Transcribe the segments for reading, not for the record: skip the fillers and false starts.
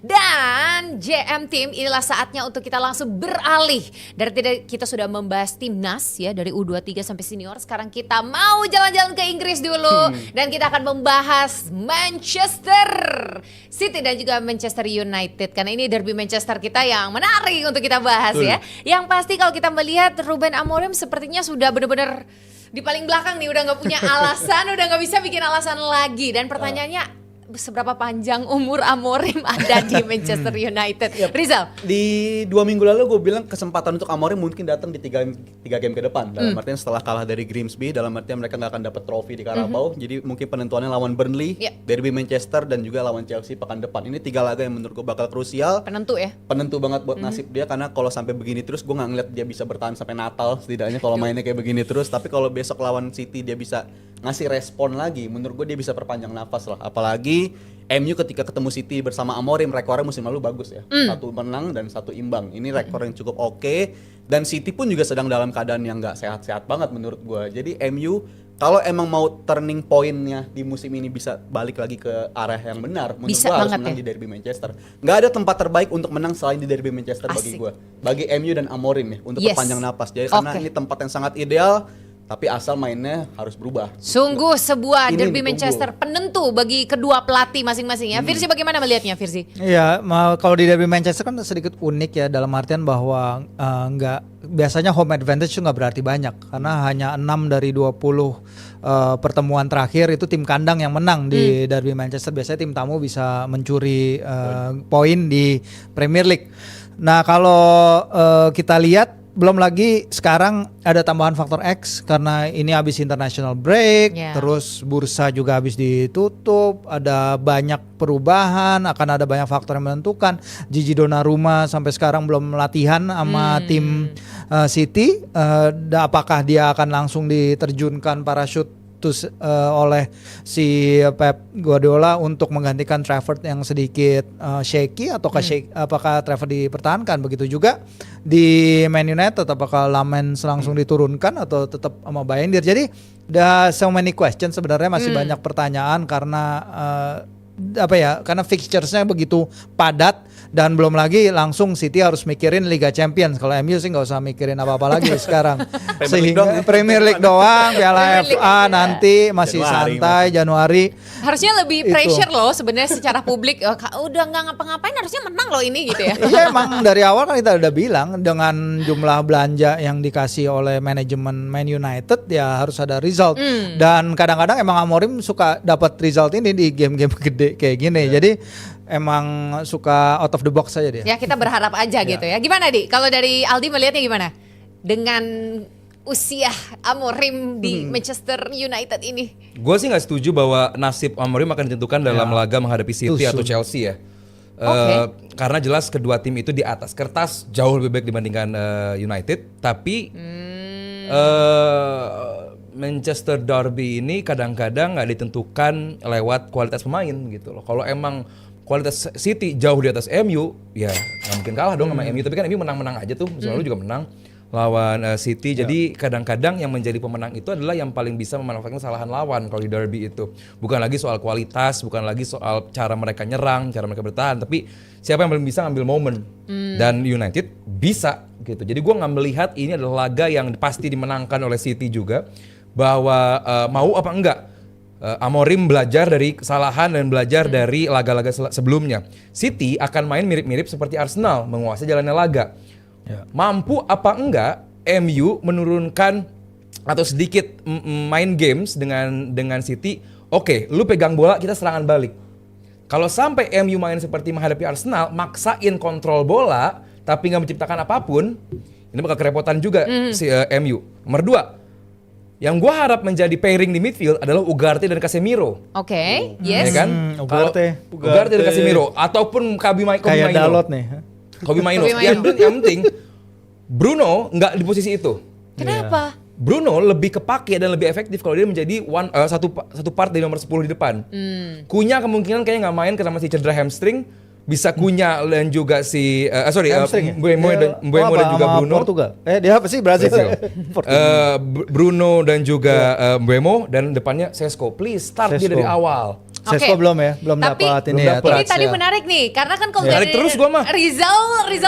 Dan JM Team, inilah saatnya untuk kita langsung beralih. Dari tidak kita sudah membahas timnas ya dari U23 sampai senior. Sekarang kita mau jalan-jalan ke Inggris dulu dan kita akan membahas Manchester City dan juga Manchester United karena ini derby Manchester kita yang menarik untuk kita bahas ya. Yang pasti kalau kita melihat Ruben Amorim sepertinya sudah benar-benar di paling belakang nih, udah nggak punya alasan, udah nggak bisa bikin alasan lagi. Dan pertanyaannya, seberapa panjang umur Amorim ada di Manchester United? Rizal? Di 2 minggu lalu gue bilang kesempatan untuk Amorim mungkin datang di 3 game ke depan. Dalam artian setelah kalah dari Grimsby, dalam artian mereka nggak akan dapat trofi di Carabao. Jadi mungkin penentuannya lawan Burnley, derby Manchester dan juga lawan Chelsea pekan depan. Ini 3 laga yang menurut gue bakal krusial. Penentu ya? Penentu banget buat nasib dia karena kalau sampai begini terus gue nggak ngeliat dia bisa bertahan sampai Natal setidaknya kalau mainnya kayak begini terus. Tapi kalau besok lawan City dia bisa ngasih respon lagi, menurut gue dia bisa perpanjang nafas lah. Apalagi MU ketika ketemu City bersama Amorim, rekornya musim lalu bagus ya. 1 menang dan 1 imbang. Ini rekor yang cukup oke. Dan City pun juga sedang dalam keadaan yang nggak sehat-sehat banget menurut gue. Jadi MU kalau emang mau turning point-nya di musim ini bisa balik lagi ke arah yang benar, menurut gue harus menang di derby Manchester. Nggak ada tempat terbaik untuk menang selain di derby Manchester bagi gue. Bagi MU dan Amorim ya, untuk perpanjang napas. Jadi karena ini tempat yang sangat ideal. Tapi asal mainnya harus berubah. Sungguh sebuah derby Manchester penentu bagi kedua pelatih masing-masing ya. Firzi bagaimana melihatnya Firzi? Iya, kalau di derby Manchester kan sedikit unik ya dalam artian bahwa biasanya home advantage itu nggak berarti banyak karena hanya 6 dari 20 pertemuan terakhir itu tim kandang yang menang di derby Manchester. Biasanya tim tamu bisa mencuri poin di Premier League. Nah kalau kita lihat belum lagi sekarang ada tambahan faktor X karena ini habis international break, terus bursa juga habis ditutup, ada banyak perubahan, akan ada banyak faktor yang menentukan. Gigi Donnarumma sampai sekarang belum latihan sama tim City, apakah dia akan langsung diterjunkan parachute oleh si Pep Guardiola untuk menggantikan Trafford yang sedikit shaky ataukah apakah Trafford dipertahankan? Begitu juga di Man United, apakah Lamens langsung diturunkan atau tetap sama Bayindir? Jadi so many questions sebenarnya, masih banyak pertanyaan karena karena fixtures-nya begitu padat dan belum lagi langsung City harus mikirin Liga Champions. Kalau MU sih nggak usah mikirin apa-apa lagi sekarang. Sehingga Premier League doang, Piala FA nanti masih santai Januari. Harusnya lebih pressure loh sebenarnya secara publik. Udah nggak ngapa-ngapain harusnya menang loh ini gitu ya. Iya emang dari awal kan kita udah bilang dengan jumlah belanja yang dikasih oleh manajemen Man United ya harus ada result. Dan kadang-kadang emang Amorim suka dapat result ini di game-game gede kayak gini. Jadi emang suka out of the box aja dia. Ya kita berharap aja gitu ya. Gimana Di? Kalau dari Aldi melihatnya gimana? Dengan usia Amorim di Manchester United ini. Gue sih nggak setuju bahwa nasib Amorim akan ditentukan dalam laga menghadapi City atau Chelsea ya. Karena jelas kedua tim itu di atas kertas jauh lebih baik dibandingkan United. Tapi Manchester Derby ini kadang-kadang nggak ditentukan lewat kualitas pemain gitu loh. Kalau emang kualitas City jauh di atas MU, ya nggak mungkin kalah dong sama MU. Tapi kan MU menang-menang aja tuh, musim lalu juga menang lawan City. Jadi kadang-kadang yang menjadi pemenang itu adalah yang paling bisa memanfaatkan kesalahan lawan kalau di derby itu. Bukan lagi soal kualitas, bukan lagi soal cara mereka nyerang, cara mereka bertahan, tapi siapa yang paling bisa ngambil momen. Dan United bisa gitu. Jadi gue nggak melihat ini adalah laga yang pasti dimenangkan oleh City juga. Bahwa mau apa enggak Amorim belajar dari kesalahan dan belajar dari laga-laga sebelumnya. City akan main mirip-mirip seperti Arsenal, menguasai jalannya laga. Mampu apa enggak MU menurunkan atau sedikit main games dengan City. Oke, lu pegang bola, kita serangan balik. Kalau sampai MU main seperti menghadapi Arsenal, maksain kontrol bola tapi nggak menciptakan apapun, ini bakal kerepotan juga si MU. Nomor 2, yang gue harap menjadi pairing di midfield adalah Ugarte dan Casemiro. Oke, yes. Ya kan? Ugarte dan Casemiro ataupun Kobbie Mainoo. Kayak Dalot nih. Kobbie Mainoo. Yang penting Bruno nggak di posisi itu. Kenapa? Bruno lebih kepake dan lebih efektif kalau dia menjadi satu part dari nomor 10 di depan. Cunha kemungkinan kayaknya nggak main karena masih cedera hamstring. Bisa Cunha dan juga si Mbeumo dan juga Bruno. Portugal. Dia apa sih Brazil? Bruno dan juga Mbeumo dan depannya Sesko. Please start dia dari awal. Sesko belum ya, belum Tapi dapat belum ini ya. dapat. ini touch tadi ya. menarik nih, karena kan kalau Menarik dari terus gua mah. Rizal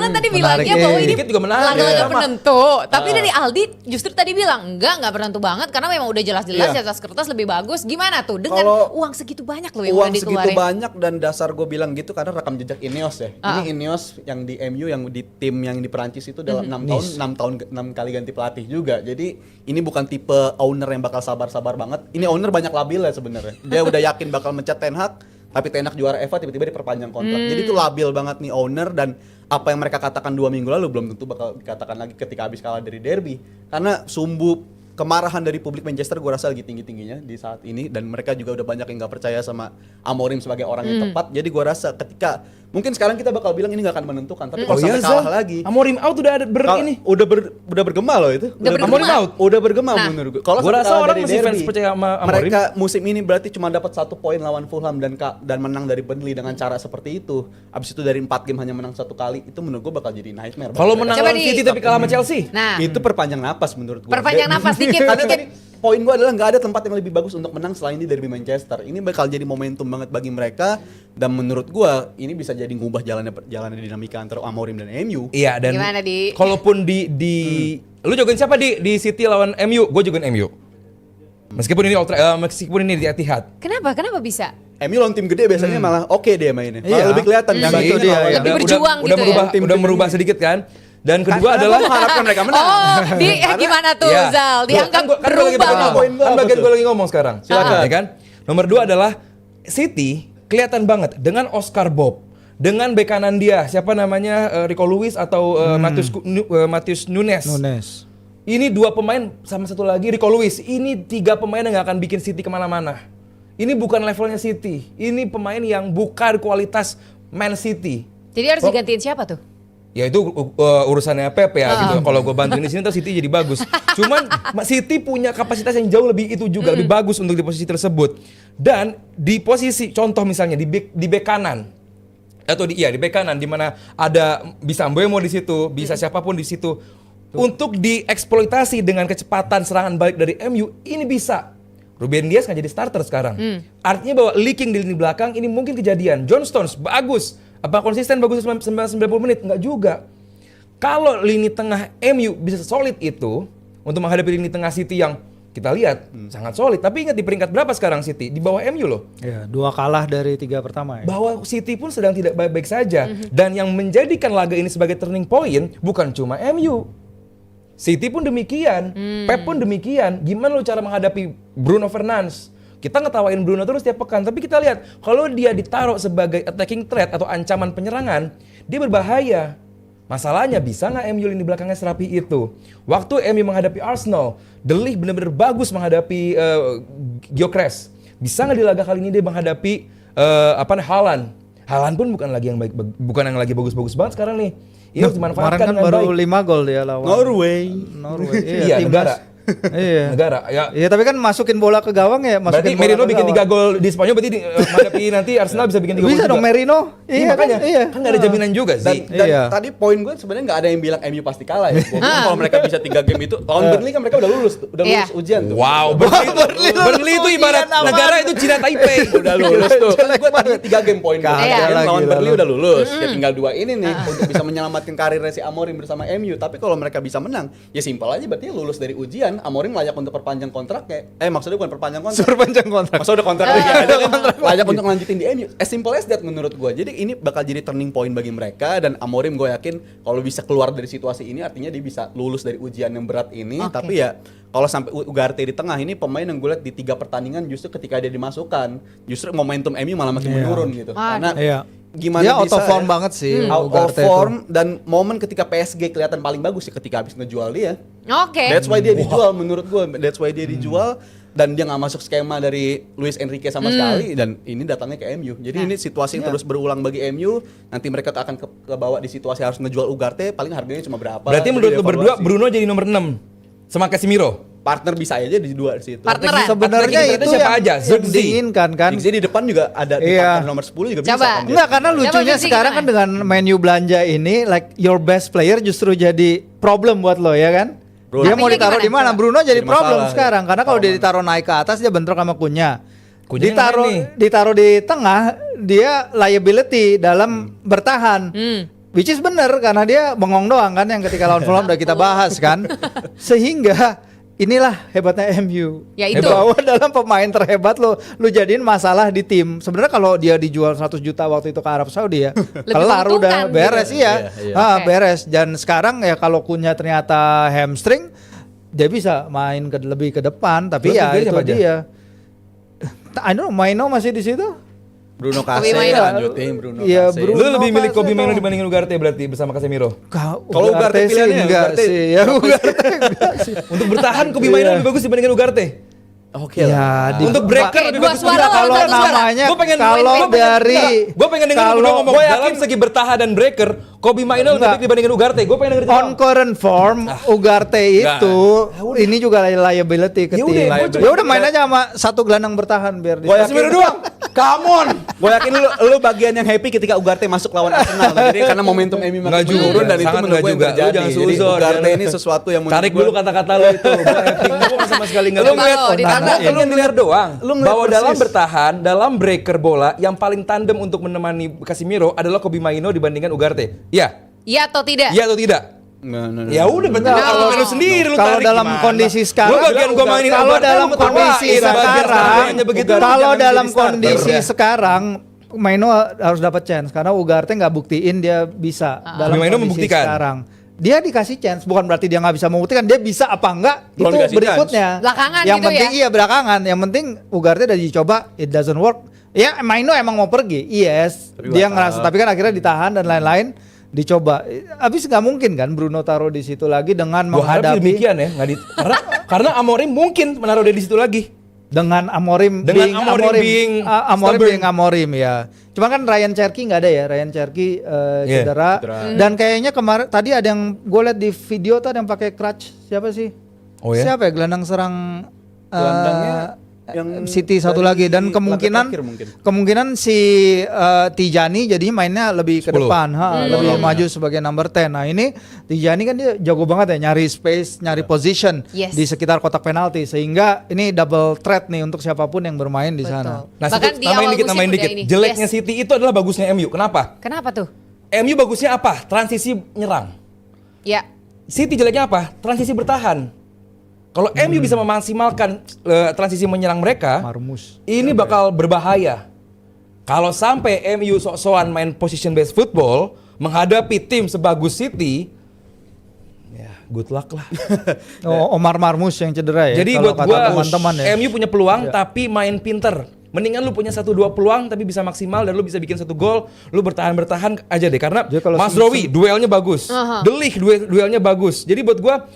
kan tadi bilangnya Menarik, bahwa iya. ini Dikit juga menarik. laga-laga Iya. penentu. Tapi dari Aldi justru tadi bilang enggak penentu banget karena memang udah jelas-jelas Iya. di atas kertas lebih bagus. Gimana tuh dengan Kalau uang segitu banyak loh yang Uang udah segitu dikeluarin? banyak dan dasar gue bilang gitu karena rekam jejak Ineos ya. Ini Ineos yang di MU yang di tim yang di Perancis itu dalam 6 kali ganti pelatih juga. Jadi ini bukan tipe owner yang bakal sabar-sabar banget. Ini owner banyak labil ya sebenarnya. Dia udah yakin bakal mencat Ten Hag, tapi Ten Hag juara FA tiba-tiba diperpanjang kontrak. Jadi itu labil banget nih owner dan apa yang mereka katakan 2 minggu lalu belum tentu bakal dikatakan lagi ketika habis kalah dari derby. Karena sumbu kemarahan dari publik Manchester gue rasa lagi tinggi-tingginya di saat ini dan mereka juga udah banyak yang nggak percaya sama Amorim sebagai orang yang tepat. Jadi gue rasa ketika mungkin sekarang kita bakal bilang ini nggak akan menentukan, tapi kalau sampai kalah lagi, Amorim out udah ada ini. udah bergema loh itu. Udah bergema. Amorim out. Udah bergema Nah. menurut gue. Kalau Gua sampai rasa kalah orang dari masih fans derby, percaya sama Amorim. mereka musim ini berarti cuma dapat 1 poin lawan Fulham dan menang dari Burnley dengan cara seperti itu. Abis itu dari 4 game hanya menang 1 kali, itu menurut gue bakal jadi nightmare. Kalau buat menang Coba lawan di- City tapi kalah sama Chelsea. Nah, itu perpanjang napas menurut gue. Perpanjang napas dikit, Karena dikit. tadi poin gue adalah nggak ada tempat yang lebih bagus untuk menang selain di derby Manchester. Ini bakal jadi momentum banget bagi mereka dan menurut gue ini bisa jadi ngubah jalannya dinamika antara Amorim dan MU. Iya dan Gimana, Di? kalaupun di lu jagoin siapa di City lawan MU? Gue jagoin MU. Meskipun ini di Etihad. kenapa bisa? MU lawan tim gede biasanya malah oke dia mainnya. Malah Iya. lebih kelihatan Yang dibandingin itu dia, lawan- ya. Lebih berjuang udah gitu merubah, ya? Tim-tim udah merubah ini. sedikit kan. Dan kedua Karena adalah gua mengharapkan mereka menang. Oh, gimana tuh Iya. Zal? Dianggap Kan gua lagi berubah bagian loh. Poin gua kan apa bagian tuh? gue lagi ngomong sekarang. Silakan. Ya kan? Nomor 2 adalah City kelihatan banget dengan Oscar Bob, dengan bek kanan dia siapa namanya Rico Lewis atau Matheus Nunes. Ini 2 pemain sama satu lagi Rico Lewis. Ini 3 pemain yang gak akan bikin City kemana-mana. Ini bukan levelnya City. Ini pemain yang bukan kualitas Man City. Jadi harus digantiin siapa tuh? Ya itu urusannya Pep ya gitu. Kalau gue bantuin di sini tuh City jadi bagus. Cuman City punya kapasitas yang jauh lebih itu juga lebih bagus untuk di posisi tersebut. Dan di posisi contoh misalnya di bek kanan atau di bek kanan di mana ada bisa Mbeumo di situ, bisa siapapun di situ. Untuk dieksploitasi dengan kecepatan serangan balik dari MU ini bisa. Ruben Dias nggak jadi starter sekarang. Artinya bahwa leaking di lini belakang ini mungkin kejadian. John Stones bagus. Apa konsisten bagus 90 menit? Enggak juga. Kalau lini tengah MU bisa solid itu untuk menghadapi lini tengah City yang kita lihat sangat solid. Tapi ingat di peringkat berapa sekarang City? Di bawah MU loh. Ya, 2 kalah dari 3 pertama ya. Bahwa City pun sedang tidak baik-baik saja. Dan yang menjadikan laga ini sebagai turning point bukan cuma MU. City pun demikian, Pep pun demikian. Gimana lo cara menghadapi Bruno Fernandes? Kita ngetawain Bruno terus tiap pekan, tapi kita lihat kalau dia ditaruh sebagai attacking threat atau ancaman penyerangan, dia berbahaya. Masalahnya bisa nggak MU lini belakangnya serapi itu? Waktu MU menghadapi Arsenal, De Ligt benar-benar bagus menghadapi Gyökeres. Bisa nggak di laga kali ini dia menghadapi Haaland? Haaland pun bukan yang lagi bagus-bagus banget sekarang nih. Ini harus Kemarin dimanfaatkan kan dengan baru baik. 5 gol dia lawan Norway. Iya, timnas. negara. Iya. Negara. Ya. Iya, tapi kan masukin bola ke gawang ya, Berarti masukin bola Merino ke bikin gawang. 3 gol di Spanyol, berarti menghadapi nanti Arsenal bisa bikin 3 gol Bisa juga. dong Merino. Iya, makanya. Iya. Kan nggak ada jaminan juga Dan, sih. dan Iya. tadi poin gue sebenarnya nggak ada yang bilang MU pasti kalah ya. Gua bilang kalau mereka bisa 3 game itu, lawan Burnley kan mereka udah lulus Iya. ujian tuh. Wow, Burnley itu ibarat negara itu Cina Taipei. Udah lulus tuh. Kan gue tadi 3 game poin gue. Kagak Iya. lagi Lawan lalu. Burnley udah lulus. Ya tinggal 2 ini nih untuk bisa menyelamatkan karirnya si Amorim bersama MU. Tapi kalau mereka bisa menang, ya simpel aja berarti lulus dari ujian. Amorim layak untuk perpanjang kontraknya. Maksudnya bukan perpanjang kontrak. Perpanjang kontrak. Masa udah kontrak lagi ada kan layak untuk lanjutin di MU. As simple as that menurut gue. Jadi ini bakal jadi turning point bagi mereka dan Amorim gue yakin kalau bisa keluar dari situasi ini artinya dia bisa lulus dari ujian yang berat ini. Oke. Tapi ya kalau sampai Ugarte di tengah ini pemain yang gue lihat di 3 pertandingan justru ketika dia dimasukkan justru momentum MU malah makin menurun gitu. Karena Iya. gimana dia out bisa of form ya? banget sih. Out of Ugarte itu. form dan momen ketika PSG kelihatan paling bagus ya ketika habis ngejual dia. Oke. That's why dia dijual menurut gue. That's why dia dijual dan dia nggak masuk skema dari Luis Enrique sama sekali dan ini datangnya ke MU. Jadi ini situasi yang terus berulang bagi MU. Nanti mereka akan ke bawah di situasi harus ngejual Ugarte, paling harganya cuma berapa. Berarti Jadi menurut lu berdua dievaluasi. Bruno jadi nomor 6 sama Casemiro. Partner bisa aja di 2 di situ. Partneran. Sebenarnya Attacking itu siapa yang, aja? yang Zirkzee. diinginkan kan. Jadi di depan juga ada di Iya. partner nomor 10 juga Coba. bisa kan dia. Enggak, karena Coba lucunya Zirkzee sekarang kan gimana? dengan menu belanja ini like your best player justru jadi problem buat lo ya kan? Bruno. Dia mau Artinya ditaruh gimana? di mana? Coba. Bruno jadi Jadi problem masalah, sekarang ya. karena kalau dia Trauma. ditaruh naik ke atas dia bentrok sama Kunya. Kuncinya ngapain nih? ditaruh di tengah, dia liability dalam bertahan. Which is bener karena dia bengong doang kan yang ketika lawan Fulham udah kita bahas kan. Sehingga inilah hebatnya MU. Ya itu. Bahwa dalam pemain terhebat lu jadiin masalah di tim. Sebenarnya kalau dia dijual 100 juta waktu itu ke Arab Saudi ya, kelar udah menguntungkan beres gitu. iya. Iya. Oke. Beres. Dan sekarang ya kalau Kunya ternyata hamstring, dia bisa main lebih ke depan, tapi Terus ya tiga itu siapa aja? dia. I don't know, Maino masih di situ? Bruno Kobe Kase Maino. lanjutin Bruno Iya, Kase. Bruno. Lu lebih milih Kobe Kase Maino dong. dibandingin Ugarte berarti bersama Casemiro? Kalau Ugarte sih pilihannya, enggak Ugarte. sih. Ya Ugarte enggak sih. Untuk bertahan Kobe Maino Iya. lebih bagus dibandingin Ugarte. Oke Ya, lah. Untuk breaker lebih dua bagus. suara kalau satu suara. namanya Gua pengen- kalau gua pengen- dari Gue pengen denger lu kalau- berdua ngomong gua dalam segi bertahan dan breaker, Kobe Maino lebih Enggak. baik dibandingin Ugarte. Gue pengen denger itu. on current form Ugarte itu ini juga liability ke Ya tim. udah, Ya udah main aja sama satu gelandang bertahan biar Gue yakin Casemiro doang. Come on. Gue yakin lu bagian yang happy ketika Ugarte masuk lawan Arsenal. Jadi karena momentum MU Nggak makin juga, menurun dan itu sangat menurut nggak gue yang juga. Lu terjadi. jangan Jadi suzon, Ugarte jangan. ini sesuatu yang menurut Tarik gue- dulu kata-kata lu itu. Gue happy. Gue sama sekali nggak Lu tahu. ngeliat Oh, ditanda. lu Lu doang. Lu ngeliat Bahwa persis. dalam bertahan, dalam breaker bola yang paling tandem untuk menemani Casemiro adalah Kobe Maino dibandingkan Ugarte. Iya. Iya atau tidak? Iya atau tidak? Nggak. Ya udah berarti Nggak, kalau kalau- lu sendiri lu kalau tarik dalam gimana? kondisi sekarang Gua bagian gua mainin kalau Ugarte, dalam lu kondisi ketawain, bagian sekarang starternya begitu, kalau jangan dalam jadi starter. kondisi Ya. sekarang Maino harus dapat chance karena Ugarte nggak buktiin dia bisa dalam Maino kondisi membuktikan. sekarang. Dia dikasih chance, bukan berarti dia nggak bisa membuktikan, dia bisa apa enggak Belum itu dikasih berikutnya. Belakangan yang gitu penting ya? iya belakangan, yang penting Ugarte udah dicoba, it doesn't work. Ya Maino emang mau pergi, yes, Tapi dia batal. ngerasa, tapi kan akhirnya ditahan dan lain-lain. Dicoba, habis nggak mungkin kan Bruno taruh di situ lagi dengan Gua harap sih menghadapi demikian ya, karena Amorim mungkin menaruh dia di situ lagi. dengan Amorim Dengan being Amorim being Amorim stubborn. being Amorim ya. Cuma kan Ryan Cherky nggak ada ya, Ryan Cherky Iya, cedera. cedera. Dan kayaknya kemarin tadi ada yang gue liat di video tuh ada yang pakai crutch, siapa sih? Oh ya? Siapa ya gelandang serang Gelandangnya yang City satu dari lagi dan laga kemungkinan terakhir mungkin. kemungkinan si Tijani jadinya mainnya lebih ke 10. depan, lebih maju sebagai number 10. Nah ini Tijani kan dia jago banget ya nyari space, nyari position Yes. di sekitar kotak penalti sehingga ini double threat nih untuk siapapun yang bermain di sana. Betul. Nah, Bahkan di awal musim tambahin udah dikit. ini. Jeleknya Yes. City itu adalah bagusnya MU. Kenapa? Kenapa tuh? MU bagusnya apa? Transisi nyerang. Ya. City jeleknya apa? Transisi bertahan. Kalau MU bisa memaksimalkan transisi menyerang mereka, Marmus. ini bakal berbahaya. Kalau sampai MU sok-sokan main position based football menghadapi tim sebagus City, ya good luck lah. Oh, Omar Marmus yang cedera ya. Jadi kalau buat kata gua teman-teman ya. MU punya peluang tapi main pinter. Mendingan lu punya 1-2 peluang tapi bisa maksimal dan lu bisa bikin 1 gol, lu bertahan-bertahan aja deh karena Jadi kalau Mas Rowi duelnya bagus. The Ligt duelnya bagus. Jadi buat gua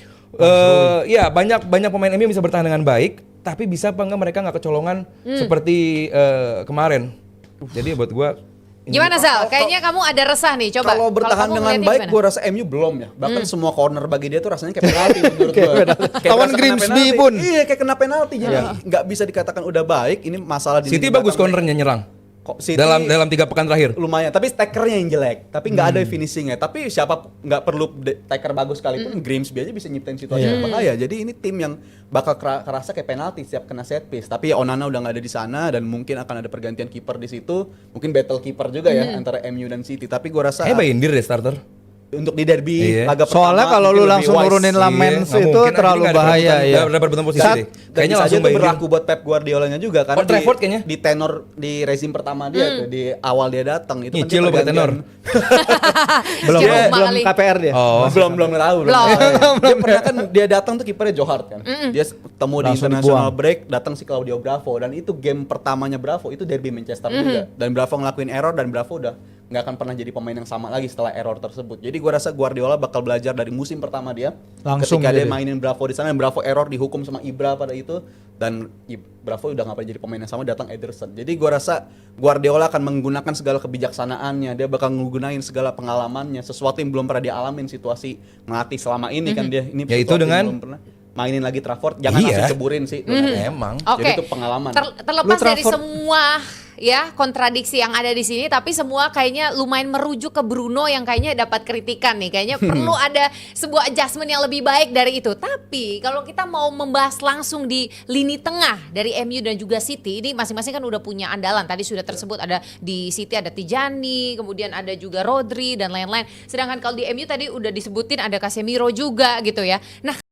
ya banyak pemain MU bisa bertahan dengan baik, tapi bisa apa enggak mereka nggak kecolongan seperti kemarin. Jadi buat gua Gimana Zal? Kayaknya kamu ada resah nih. Coba. Kalau bertahan kamu dengan ngeliatnya baik, gimana? gue rasa MU belum ya. Bahkan semua corner bagi dia tuh rasanya kayak penalti menurut gue. Lawan Grimsby pun. Iya, kayak kena penalti. Jadi nggak bisa dikatakan udah baik. Ini masalah di City lini bagus belakang cornernya nyerang. Kok City Dalam 3 pekan terakhir. lumayan, tapi stackernya yang jelek. Tapi nggak ada finishingnya. Tapi siapa nggak perlu tacker bagus sekalipun Grimsby aja bisa nyiptain situasi yang bahaya. Jadi ini tim yang bakal kerasa kayak penalti setiap kena set piece. Tapi ya Onana udah nggak ada di sana dan mungkin akan ada pergantian kiper di situ. Mungkin battle kiper juga ya antara MU dan City. Tapi gue rasa Bayindir deh starter. untuk di derby Iya. laga Soalnya pertama kalau mungkin lu lebih langsung wise. nurunin Iya, Lamens nggak itu mungkin, terlalu nggak ada bahaya perebutan- ya. nggak ada perebutan posisi Saat- deh. Dan Kayaknya bisa aja langsung tuh Bayindir. berlaku buat Pep Guardiolanya juga karena Old Trafford kayaknya. di tenor di rezim pertama dia tuh di awal dia datang itu Nyicil lo pakai tenor. belum Kira belum kali. KPR dia. Oh. belum tahu Belum. dia pernah kan dia datang tuh kipernya Johart kan dia temu di Langsung international dibuang. break datang si Claudio Bravo dan itu game pertamanya Bravo itu derby Manchester juga dan Bravo ngelakuin error dan Bravo udah nggak akan pernah jadi pemain yang sama lagi setelah error tersebut. Jadi gua rasa Guardiola bakal belajar dari musim pertama dia Langsung ketika dia jadi. mainin Bravo di sana dan Bravo error dihukum sama Ibra pada itu dan Bravo udah nggak pernah jadi pemain yang sama datang Ederson. Jadi gua rasa Guardiola akan menggunakan segala kebijaksanaannya, dia bakal menggunakan segala pengalamannya, sesuatu yang belum pernah dialamin situasi ngelatih selama ini kan dia. Ini Yaitu sesuatu yang dengan? belum pernah mainin lagi Trafford, jangan Iya. langsung ceburin sih. Emang. Oke. Jadi itu pengalaman. Terlepas Lu dari Trafford- semua ya kontradiksi yang ada di sini, tapi semua kayaknya lumayan merujuk ke Bruno yang kayaknya dapat kritikan nih. Kayaknya perlu ada sebuah adjustment yang lebih baik dari itu. Tapi kalau kita mau membahas langsung di lini tengah dari MU dan juga City, ini masing-masing kan udah punya andalan. Tadi sudah tersebut ada di City ada Tijani, kemudian ada juga Rodri dan lain-lain. Sedangkan kalau di MU tadi udah disebutin ada Casemiro juga gitu ya. Nah,